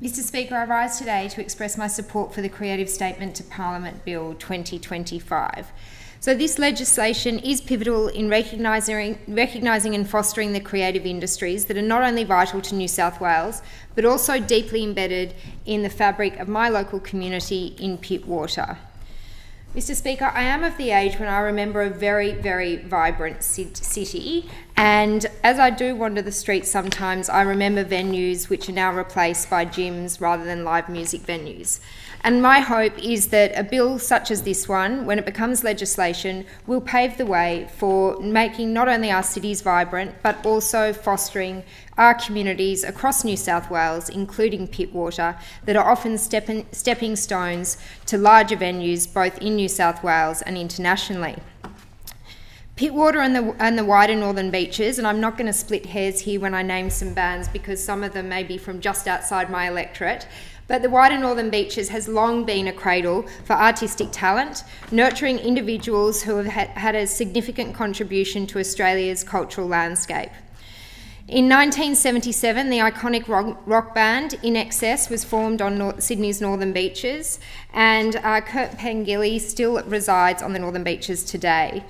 Mr Speaker, I rise today to express my support for the Creative Statement to Parliament Bill 2025. So this legislation is pivotal in recognising and fostering the creative industries that are not only vital to New South Wales, but also deeply embedded in the fabric of my local community in Pittwater. Mr Speaker, I am of the age when I remember a very, very vibrant city, and as I do wander the streets sometimes, I remember venues which are now replaced by gyms rather than live music venues. And my hope is that a bill such as this one, when it becomes legislation, will pave the way for making not only our cities vibrant, but also fostering our communities across New South Wales, including Pittwater, that are often stepping stones to larger venues both in New South Wales and internationally. Pittwater and the wider Northern Beaches, and I'm not going to split hairs here when I name some bands because some of them may be from just outside my electorate, but the wider Northern Beaches has long been a cradle for artistic talent, nurturing individuals who have had a significant contribution to Australia's cultural landscape. In 1977, the iconic rock band In Excess was formed on Sydney's Northern Beaches, and Kurt Pengilly still resides on the Northern Beaches today.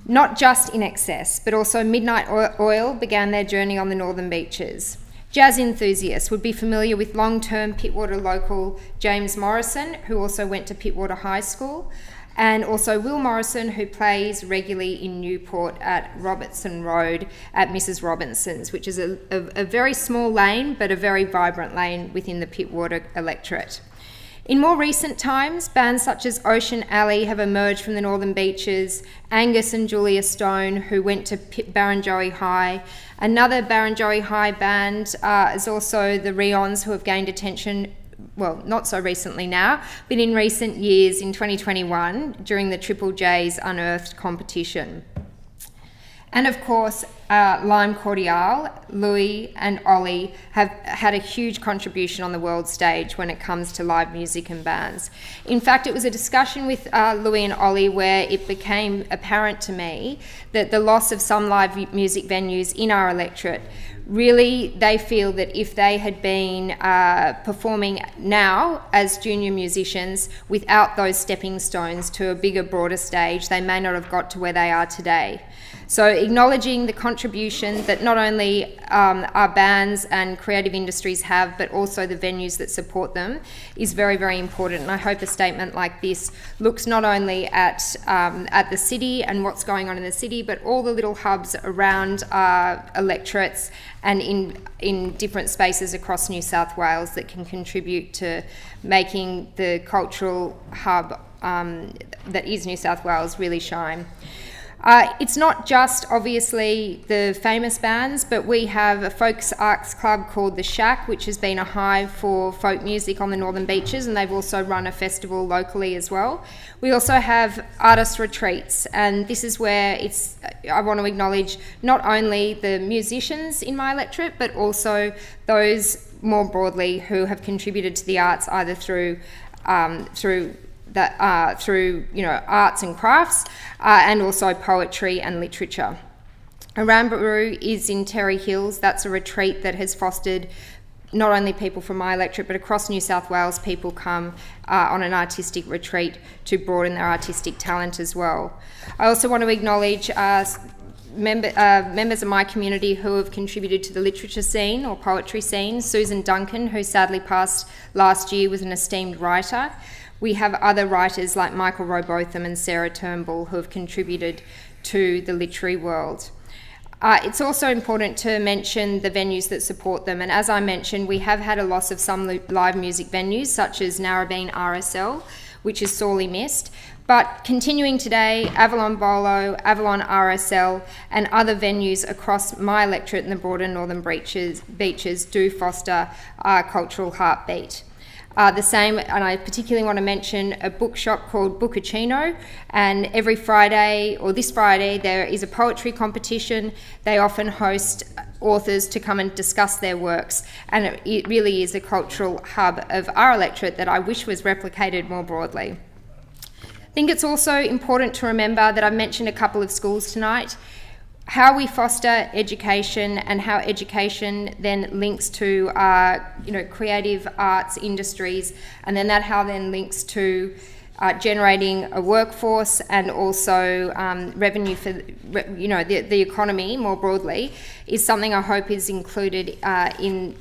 Not just In Excess, but also Midnight Oil began their journey on the Northern Beaches. Jazz enthusiasts would be familiar with long-term Pittwater local James Morrison, who also went to Pittwater High School, and also Will Morrison, who plays regularly in Newport at Robertson Road at Mrs Robinson's, which is a very small lane, but a very vibrant lane within the Pittwater electorate. In more recent times, bands such as Ocean Alley have emerged from the Northern Beaches, Angus and Julia Stone, who went to Barrenjoey High. Another Barrenjoey High band is also the Rions, who have gained attention, well, not so recently now, but in recent years in 2021 during the Triple J's Unearthed competition. And of course, Lime Cordiale, Louis and Ollie have had a huge contribution on the world stage when it comes to live music and bands. In fact, it was a discussion with Louis and Ollie where it became apparent to me that the loss of some live music venues in our electorate, really they feel that if they had been performing now as junior musicians without those stepping stones to a bigger, broader stage, they may not have got to where they are today. So acknowledging the contribution that not only our bands and creative industries have, but also the venues that support them is very, very important. And I hope a statement like this looks not only at the city and what's going on in the city, but all the little hubs around our electorates and in different spaces across New South Wales that can contribute to making the cultural hub that is New South Wales really shine. It's not just obviously the famous bands, but we have a folk arts club called The Shack, which has been a hive for folk music on the Northern Beaches, and they've also run a festival locally as well. We also have artist retreats, and this is where I want to acknowledge not only the musicians in my electorate, but also those more broadly who have contributed to the arts either through arts and crafts, and also poetry and literature. Arambaroo is in Terry Hills. That's a retreat that has fostered not only people from my electorate, but across New South Wales, people come on an artistic retreat to broaden their artistic talent as well. I also want to acknowledge members of my community who have contributed to the literature scene or poetry scene. Susan Duncan, who sadly passed last year, was an esteemed writer. We have other writers like Michael Robotham and Sarah Turnbull who have contributed to the literary world. It's also important to mention the venues that support them, and as I mentioned, we have had a loss of some live music venues such as Narrabeen RSL, which is sorely missed, but continuing today, Avalon Bolo, Avalon RSL and other venues across my electorate and the broader Northern Beaches do foster our cultural heartbeat. The same, and I particularly want to mention a bookshop called Bookachino, and every Friday, or this Friday, there is a poetry competition. They often host authors to come and discuss their works, and it really is a cultural hub of our electorate that I wish was replicated more broadly. I think it's also important to remember that I've mentioned a couple of schools tonight. how we foster education and how education then links to creative arts industries, and then how links to generating a workforce and also revenue for the economy more broadly, is something I hope is included in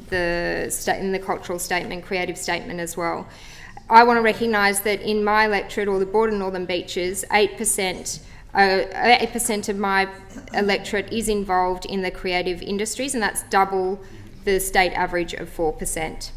the cultural statement, creative statement as well. I want to recognise that in my electorate, or the Broad and Northern Beaches, 8% of my electorate is involved in the creative industries, and that's double the state average of 4%.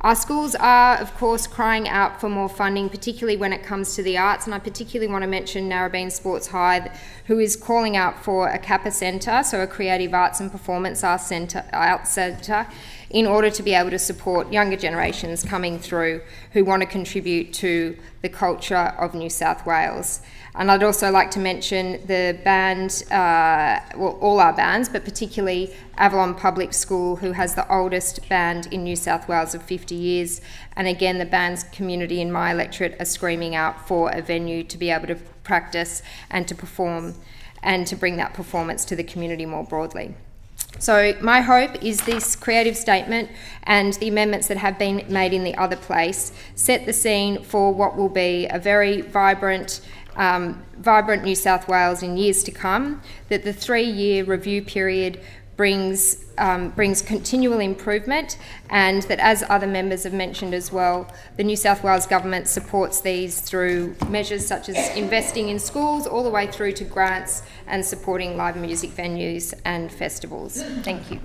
Our schools are, of course, crying out for more funding, particularly when it comes to the arts, and I particularly want to mention Narrabeen Sports High, who is calling out for a CAPA centre, so a Creative Arts and Performance Arts Centre, in order to be able to support younger generations coming through who want to contribute to the culture of New South Wales. And I'd also like to mention the band, all our bands, but particularly Avalon Public School, who has the oldest band in New South Wales of 50 years. And again, the bands community in my electorate are screaming out for a venue to be able to practice and to perform and to bring that performance to the community more broadly. So my hope is this creative statement and the amendments that have been made in the other place set the scene for what will be a very vibrant New South Wales in years to come, that the 3-year review period brings continual improvement, and that, as other members have mentioned as well, the New South Wales Government supports these through measures such as investing in schools all the way through to grants and supporting live music venues and festivals. Thank you.